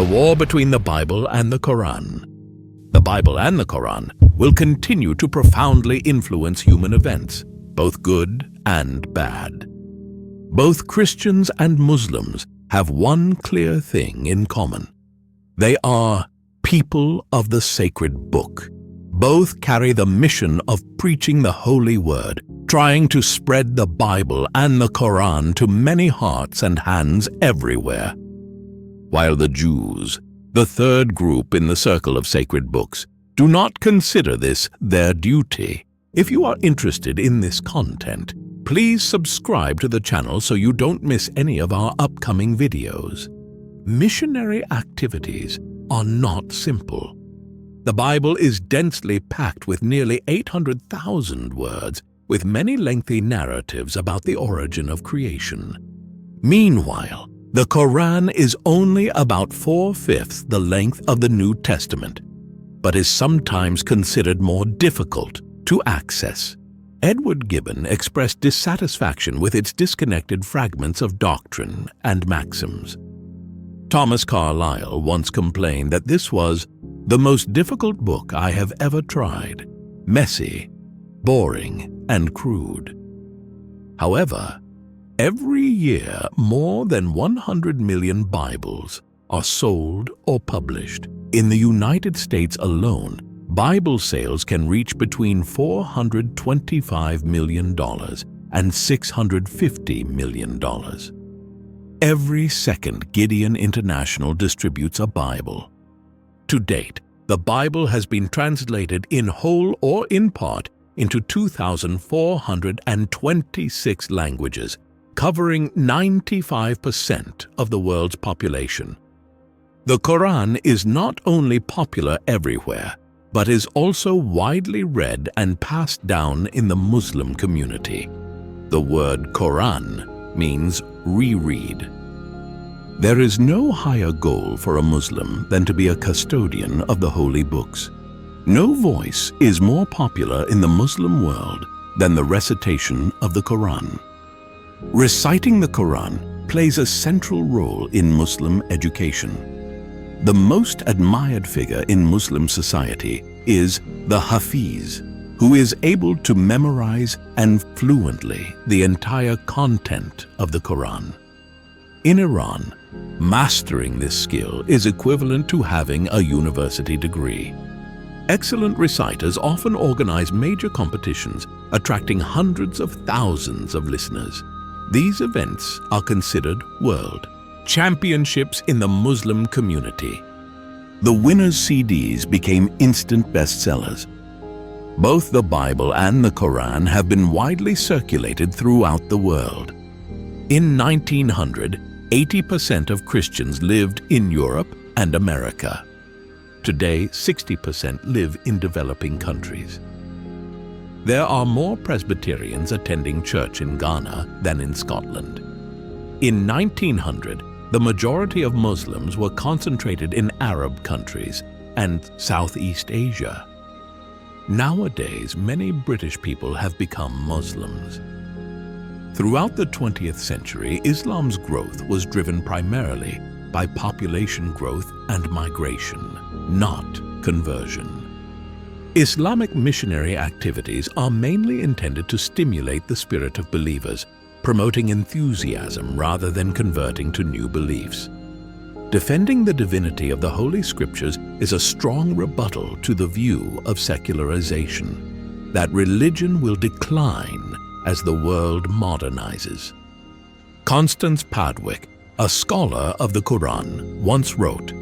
the war between the Bible and the Koran. The Bible and the Koran will continue to profoundly influence human events, both good and bad. Both Christians and Muslims have one clear thing in common. They are people of the sacred book. Both carry the mission of preaching the holy word, trying to spread the Bible and the Koran to many hearts and hands everywhere. While the Jews, the third group in the circle of sacred books, do not consider this their duty. If you are interested in this content, please subscribe to the channel so you don't miss any of our upcoming videos. Missionary activities are not simple. The Bible is densely packed with nearly 800,000 words, with many lengthy narratives about the origin of creation. Meanwhile, the Koran is only about 4/5 the length of the New Testament, but is sometimes considered more difficult to access. Edward Gibbon expressed dissatisfaction with its disconnected fragments of doctrine and maxims. Thomas Carlyle once complained that this was the most difficult book I have ever tried, messy, boring, and crude. However, every year more than 100 million Bibles are sold or published. In the United States alone, Bible sales can reach between $425 million and $650 million. Every second Gideon International distributes a Bible. To date, the Bible has been translated in whole or in part into 2,426 languages, covering 95% of the world's population. The Quran is not only popular everywhere, but is also widely read and passed down in the Muslim community. The word Quran means reread. There is no higher goal for a Muslim than to be a custodian of the holy books. No voice is more popular in the Muslim world than the recitation of the Quran. Reciting the Quran plays a central role in Muslim education. The most admired figure in Muslim society is the Hafiz, who is able to memorize and fluently the entire content of the Quran. In Iran, mastering this skill is equivalent to having a university degree. Excellent reciters often organize major competitions, attracting hundreds of thousands of listeners. These events are considered world championships in the Muslim community. The winners' CDs became instant bestsellers. Both the Bible and the Quran have been widely circulated throughout the world. In 1900, 80% of Christians lived in Europe and America. Today, 60% live in developing countries. There are more Presbyterians attending church in Ghana than in Scotland. In 1900, the majority of Muslims were concentrated in Arab countries and Southeast Asia. Nowadays, many British people have become Muslims. Throughout the 20th century, Islam's growth was driven primarily by population growth and migration, not conversion. Islamic missionary activities are mainly intended to stimulate the spirit of believers, promoting enthusiasm rather than converting to new beliefs. Defending the divinity of the Holy Scriptures is a strong rebuttal to the view of secularization, that religion will decline as the world modernizes. Constance Padwick, a scholar of the Quran, once wrote,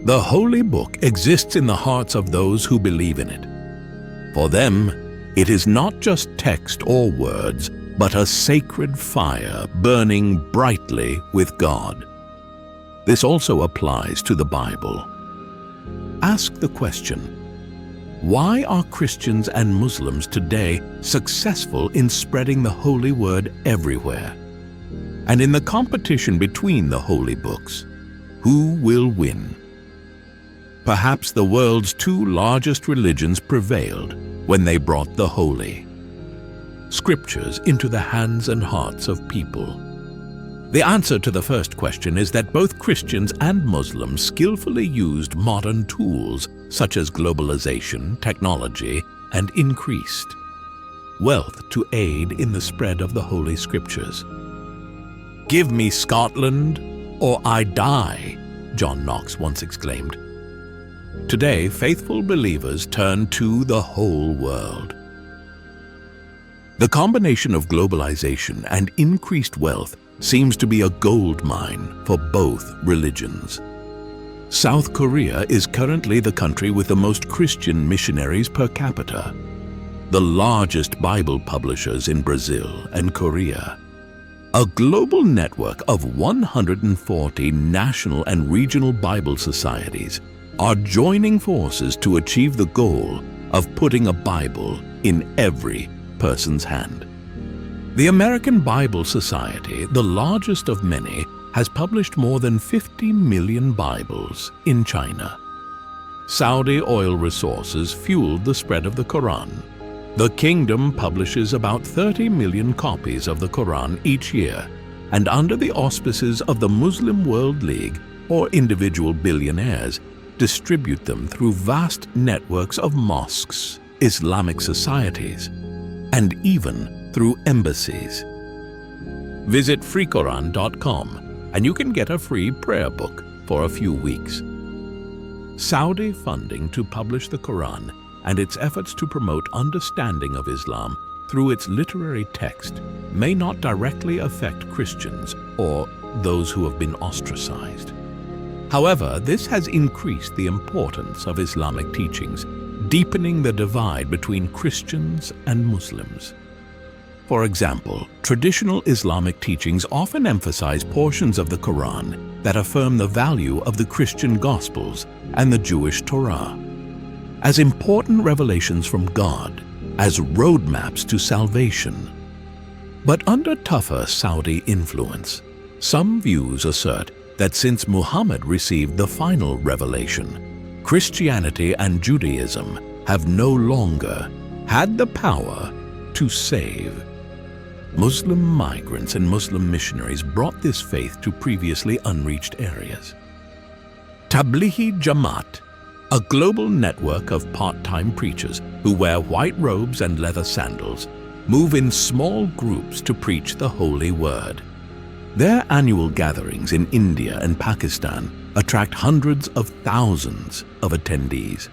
"The holy book exists in the hearts of those who believe in it. For them, it is not just text or words, but a sacred fire burning brightly with God." This also applies to the Bible. Ask the question, why are Christians and Muslims today successful in spreading the holy word everywhere? And in the competition between the holy books, who will win? Perhaps the world's two largest religions prevailed when they brought the holy Scriptures into the hands and hearts of people. The answer to the first question is that both Christians and Muslims skillfully used modern tools such as globalization, technology, and increased wealth to aid in the spread of the Holy Scriptures. "Give me Scotland, or I die," John Knox once exclaimed. Today, faithful believers turn to the whole world. The combination of globalization and increased wealth seems to be a gold mine for both religions. South Korea is currently the country with the most Christian missionaries per capita, the largest Bible publishers in Brazil and Korea. A global network of 140 national and regional Bible societies are joining forces to achieve the goal of putting a Bible in every person's hand. The American Bible Society, the largest of many, has published more than 50 million Bibles in China. Saudi oil resources fueled the spread of the Koran. The kingdom publishes about 30 million copies of the Koran each year, and under the auspices of the Muslim World League or individual billionaires, distribute them through vast networks of mosques, Islamic societies, and even through embassies. Visit freekoran.com and you can get a free prayer book for a few weeks. Saudi funding to publish the Quran and its efforts to promote understanding of Islam through its literary text may not directly affect Christians or those who have been ostracized. However, this has increased the importance of Islamic teachings, deepening the divide between Christians and Muslims. For example, traditional Islamic teachings often emphasize portions of the Quran that affirm the value of the Christian Gospels and the Jewish Torah as important revelations from God, as roadmaps to salvation. But under tougher Saudi influence, some views assert that since Muhammad received the final revelation, Christianity and Judaism have no longer had the power to save. Muslim migrants and Muslim missionaries brought this faith to previously unreached areas. Tablighi Jamaat, a global network of part-time preachers who wear white robes and leather sandals, move in small groups to preach the holy word. Their annual gatherings in India and Pakistan attract hundreds of thousands of attendees.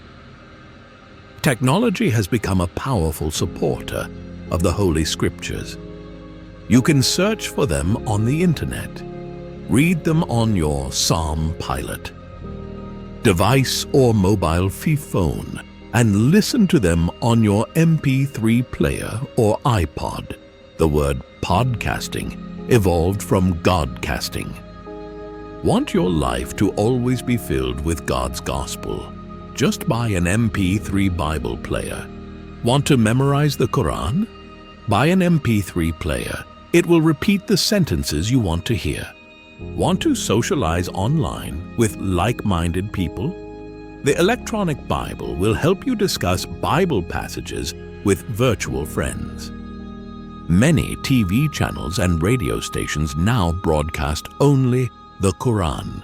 Technology has become a powerful supporter of the Holy Scriptures. You can search for them on the internet, read them on your Psalm Pilot, device or mobile phone, and listen to them on your MP3 player or iPod. The word podcasting evolved from Godcasting. Want your life to always be filled with God's gospel? Just buy an MP3 Bible player. Want to memorize the Quran? Buy an MP3 player. It will repeat the sentences you want to hear. Want to socialize online with like-minded people? The electronic Bible will help you discuss Bible passages with virtual friends. Many TV channels and radio stations now broadcast only the Quran.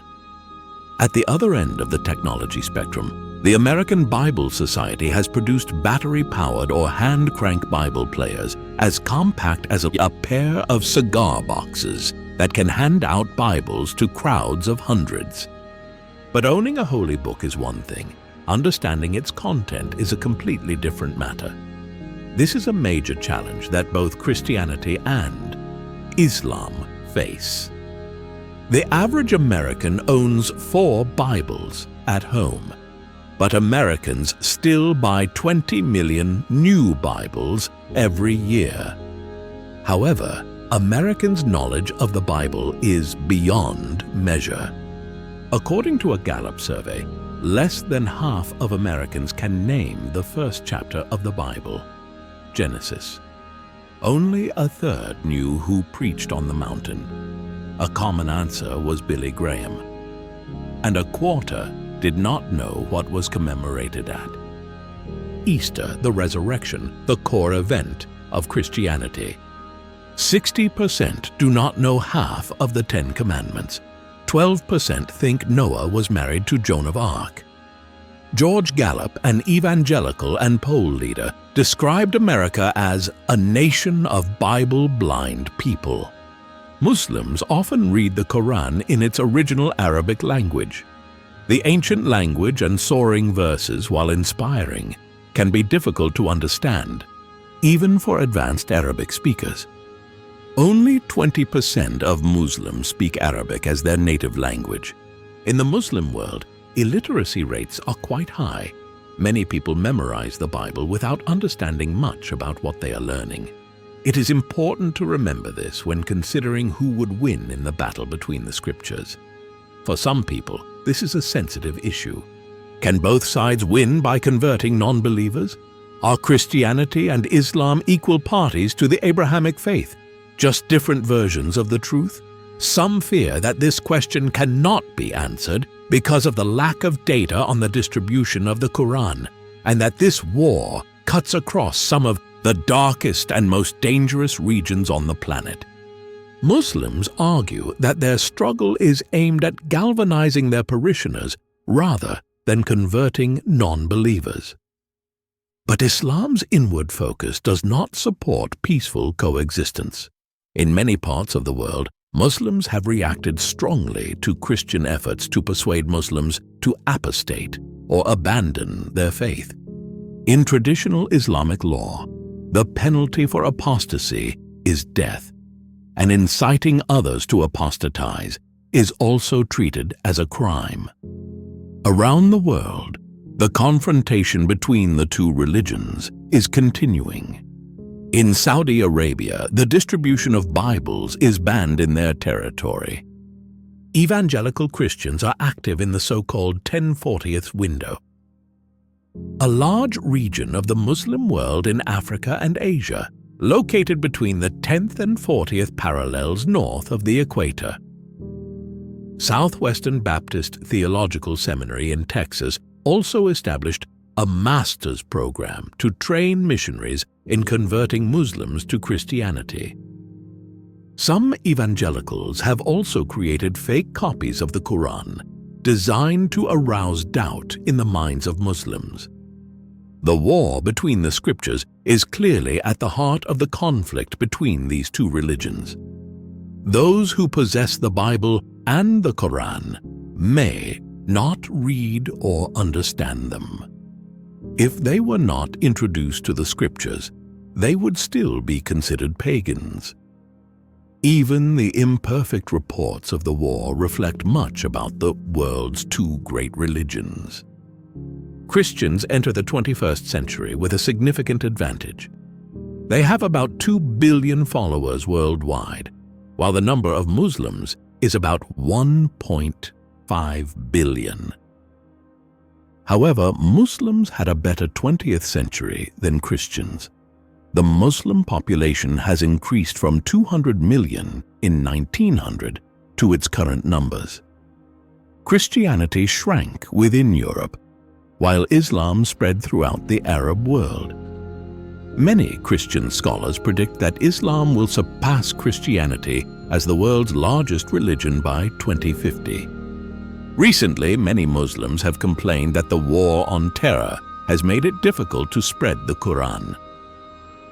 At the other end of the technology spectrum, the American Bible Society has produced battery-powered or hand-crank Bible players as compact as a pair of cigar boxes that can hand out Bibles to crowds of hundreds. But owning a holy book is one thing. Understanding its content is a completely different matter. This is a major challenge that both Christianity and Islam face. The average American owns 4 Bibles at home, but Americans still buy 20 million new Bibles every year. However, Americans' knowledge of the Bible is beyond measure. According to a Gallup survey, less than half of Americans can name the first chapter of the Bible, Genesis. Only a third knew who preached on the mountain. A common answer was Billy Graham. And a quarter did not know what was commemorated at. Easter, the resurrection, the core event of Christianity. 60% do not know half of the 10 Commandments. 12% think Noah was married to Joan of Arc. George Gallup, an evangelical and poll leader, described America as a nation of Bible-blind people. Muslims often read the Koran in its original Arabic language. The ancient language and soaring verses, while inspiring, can be difficult to understand, even for advanced Arabic speakers. Only 20% of Muslims speak Arabic as their native language. In the Muslim world, illiteracy rates are quite high. Many people memorize the Bible without understanding much about what they are learning. It is important to remember this when considering who would win in the battle between the scriptures. For some people, this is a sensitive issue. Can both sides win by converting non-believers? Are Christianity and Islam equal parties to the Abrahamic faith, just different versions of the truth? Some fear that this question cannot be answered because of the lack of data on the distribution of the Quran, and that this war cuts across some of the darkest and most dangerous regions on the planet. Muslims argue that their struggle is aimed at galvanizing their parishioners rather than converting non-believers. But Islam's inward focus does not support peaceful coexistence. In many parts of the world, Muslims have reacted strongly to Christian efforts to persuade Muslims to apostate or abandon their faith. In traditional Islamic law, the penalty for apostasy is death, and inciting others to apostatize is also treated as a crime. Around the world, the confrontation between the two religions is continuing. In Saudi Arabia, the distribution of Bibles is banned in their territory. Evangelical Christians are active in the so-called 1040th window, a large region of the Muslim world in Africa and Asia, located between the 10th and 40th parallels north of the equator. Southwestern Baptist Theological Seminary in Texas also established a master's program to train missionaries in converting Muslims to Christianity. Some evangelicals have also created fake copies of the Quran, designed to arouse doubt in the minds of Muslims. The war between the scriptures is clearly at the heart of the conflict between these two religions. Those who possess the Bible and the Quran may not read or understand them. If they were not introduced to the scriptures, they would still be considered pagans. Even the imperfect reports of the war reflect much about the world's two great religions. Christians enter the 21st century with a significant advantage. They have about 2 billion followers worldwide, while the number of Muslims is about 1.5 billion. However, Muslims had a better 20th century than Christians. The Muslim population has increased from 200 million in 1900 to its current numbers. Christianity shrank within Europe, while Islam spread throughout the Arab world. Many Christian scholars predict that Islam will surpass Christianity as the world's largest religion by 2050. Recently, many Muslims have complained that the war on terror has made it difficult to spread the Quran.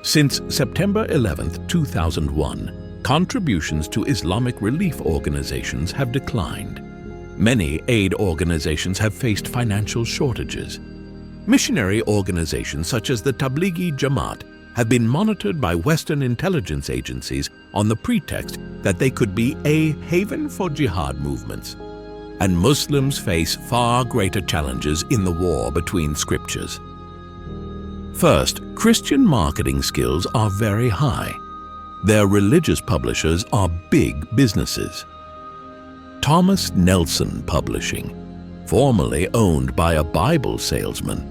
Since September 11, 2001, contributions to Islamic relief organizations have declined. Many aid organizations have faced financial shortages. Missionary organizations such as the Tablighi Jamaat have been monitored by Western intelligence agencies on the pretext that they could be a haven for jihad movements. And Muslims face far greater challenges in the war between scriptures. First, Christian marketing skills are very high. Their religious publishers are big businesses. Thomas Nelson Publishing, formerly owned by a Bible salesman,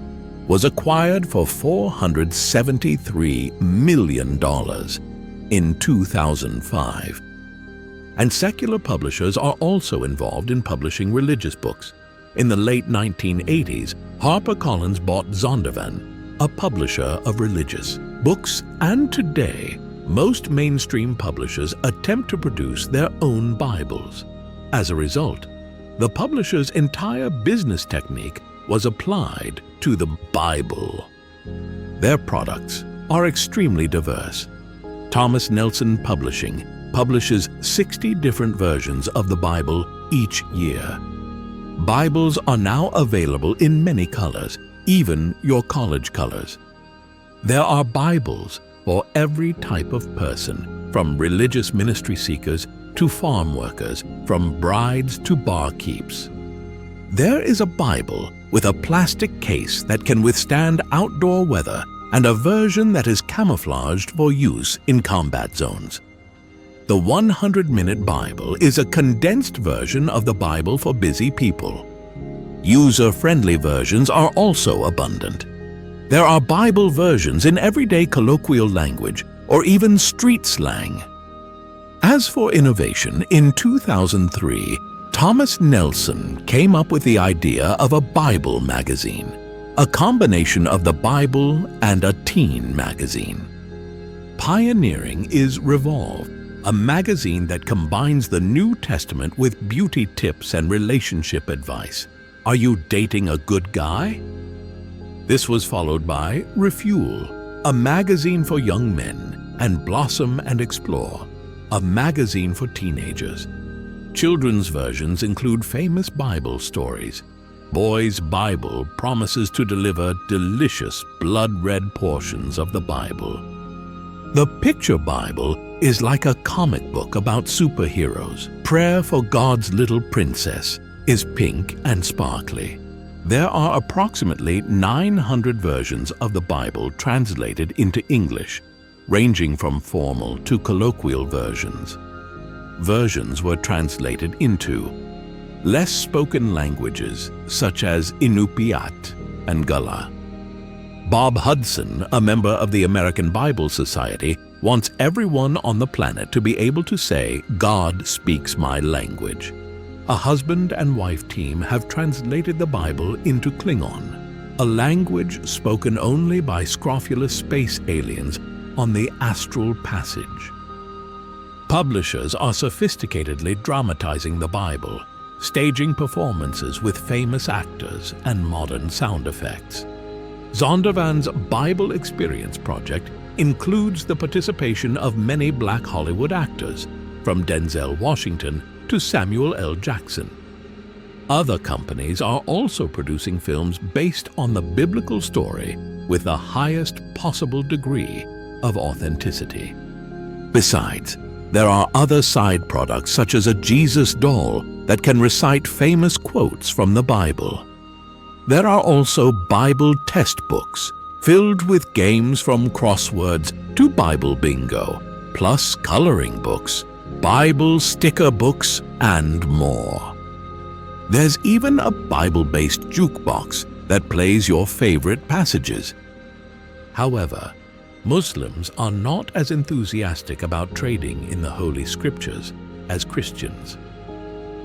was acquired for $473 million in 2005. And secular publishers are also involved in publishing religious books. In the late 1980s, HarperCollins bought Zondervan, a publisher of religious books, and today, most mainstream publishers attempt to produce their own Bibles. As a result, the publisher's entire business technique was applied to the Bible. Their products are extremely diverse. Thomas Nelson Publishing publishes 60 different versions of the Bible each year. Bibles are now available in many colors, even your college colors. There are Bibles for every type of person, from religious ministry seekers to farm workers, from brides to barkeeps. There is a Bible with a plastic case that can withstand outdoor weather and a version that is camouflaged for use in combat zones. The 100-minute Bible is a condensed version of the Bible for busy people. User-friendly versions are also abundant. There are Bible versions in everyday colloquial language or even street slang. As for innovation, in 2003, Thomas Nelson came up with the idea of a Bible magazine, a combination of the Bible and a teen magazine. Pioneering is Revolve, a magazine that combines the New Testament with beauty tips and relationship advice. Are you dating a good guy? This was followed by Refuel, a magazine for young men, and Blossom and Explore, a magazine for teenagers. Children's versions include famous Bible stories. Boy's Bible promises to deliver delicious blood-red portions of the Bible. The Picture Bible is like a comic book about superheroes. Prayer for God's Little Princess is pink and sparkly. There are approximately 900 versions of the Bible translated into English, ranging from formal to colloquial versions. Versions were translated into less spoken languages such as Inupiat and Gullah. Bob Hudson, a member of the American Bible Society, wants everyone on the planet to be able to say, "God speaks my language." A husband and wife team have translated the Bible into Klingon, a language spoken only by scrofulous space aliens on the astral passage. Publishers are sophisticatedly dramatizing the Bible, staging performances with famous actors and modern sound effects. Zondervan's Bible Experience project includes the participation of many Black Hollywood actors, from Denzel Washington to Samuel L. Jackson. Other companies are also producing films based on the biblical story with the highest possible degree of authenticity. Besides, there are other side products such as a Jesus doll that can recite famous quotes from the Bible. There are also Bible test books filled with games from crosswords to Bible bingo, plus coloring books, Bible sticker books, and more. There's even a Bible-based jukebox that plays your favorite passages. However, Muslims are not as enthusiastic about trading in the Holy Scriptures as Christians.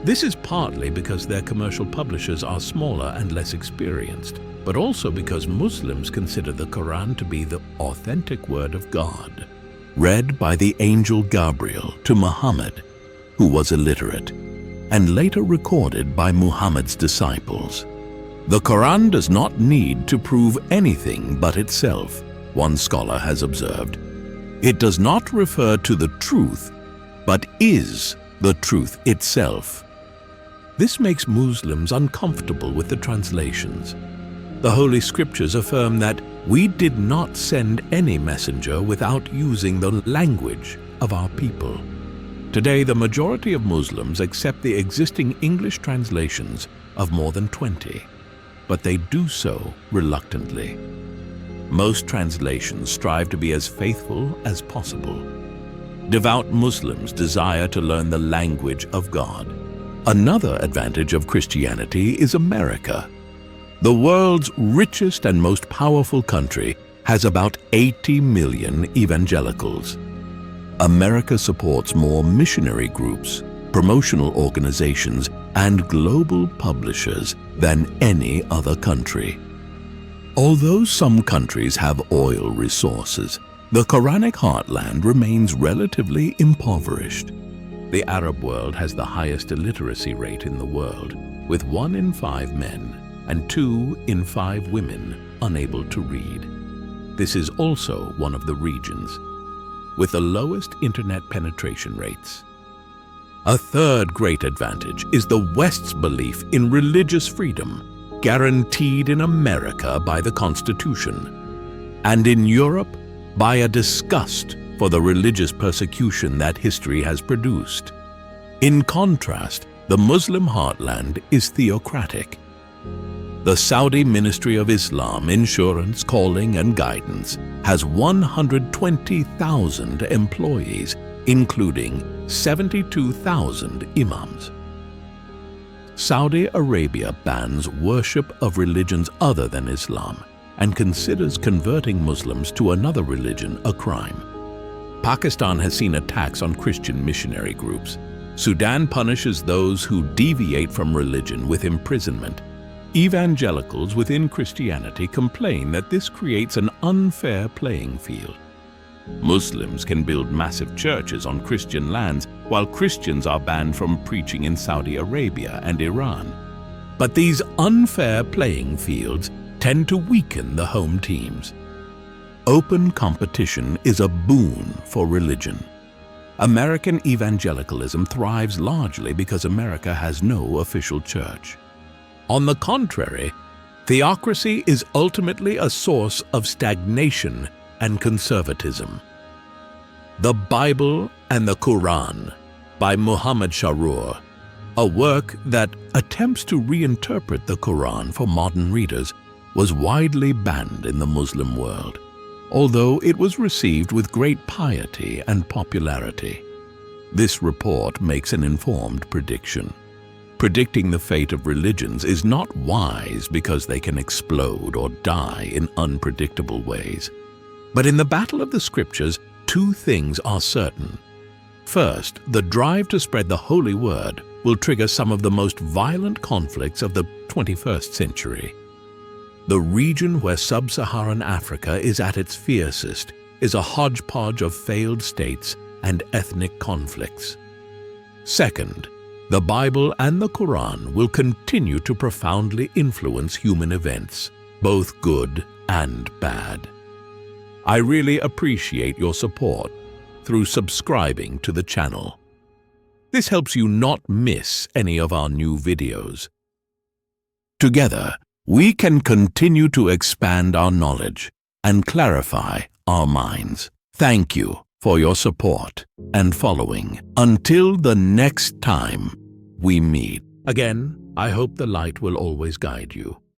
This is partly because their commercial publishers are smaller and less experienced, but also because Muslims consider the Koran to be the authentic word of God, read by the angel Gabriel to Muhammad, who was illiterate, and later recorded by Muhammad's disciples. The Koran does not need to prove anything but itself, one scholar has observed. It does not refer to the truth, but is the truth itself. This makes Muslims uncomfortable with the translations. The Holy Scriptures affirm that we did not send any messenger without using the language of our people. Today, the majority of Muslims accept the existing English translations of more than 20, but they do so reluctantly. Most translations strive to be as faithful as possible. Devout Muslims desire to learn the language of God. Another advantage of Christianity is America. The world's richest and most powerful country has about 80 million evangelicals. America supports more missionary groups, promotional organizations, and global publishers than any other country. Although some countries have oil resources, The Quranic heartland remains relatively impoverished. The Arab world has the highest illiteracy rate in the world, with 1 in 5 men and 2 in 5 women unable to read. This is also one of the regions with the lowest internet penetration rates. A third great advantage is the West's belief in religious freedom, guaranteed in America by the Constitution, and in Europe by a disgust for the religious persecution that history has produced. In contrast, the Muslim heartland is theocratic. The Saudi Ministry of Islam Insurance, Calling and Guidance has 120,000 employees, including 72,000 imams. Saudi Arabia bans worship of religions other than Islam and considers converting Muslims to another religion a crime. Pakistan has seen attacks on Christian missionary groups. Sudan punishes those who deviate from religion with imprisonment. Evangelicals within Christianity complain that this creates an unfair playing field. Muslims can build massive churches on Christian lands, while Christians are banned from preaching in Saudi Arabia and Iran. But these unfair playing fields tend to weaken the home teams. Open competition is a boon for religion. American evangelicalism thrives largely because America has no official church. On the contrary, theocracy is ultimately a source of stagnation and conservatism. The Bible and the Koran by Muhammad Sharur, a work that attempts to reinterpret the Koran for modern readers, was widely banned in the Muslim world, although it was received with great piety and popularity. This report makes an informed prediction. Predicting the fate of religions is not wise because they can explode or die in unpredictable ways. But in the battle of the scriptures, 2 things are certain. First, the drive to spread the holy word will trigger some of the most violent conflicts of the 21st century. The region where sub-Saharan Africa is at its fiercest is a hodgepodge of failed states and ethnic conflicts. Second, the Bible and the Quran will continue to profoundly influence human events, both good and bad. I really appreciate your support through subscribing to the channel. This helps you not miss any of our new videos. Together, we can continue to expand our knowledge and clarify our minds. Thank you for your support and following. Until the next time we meet. Again, I hope the light will always guide you.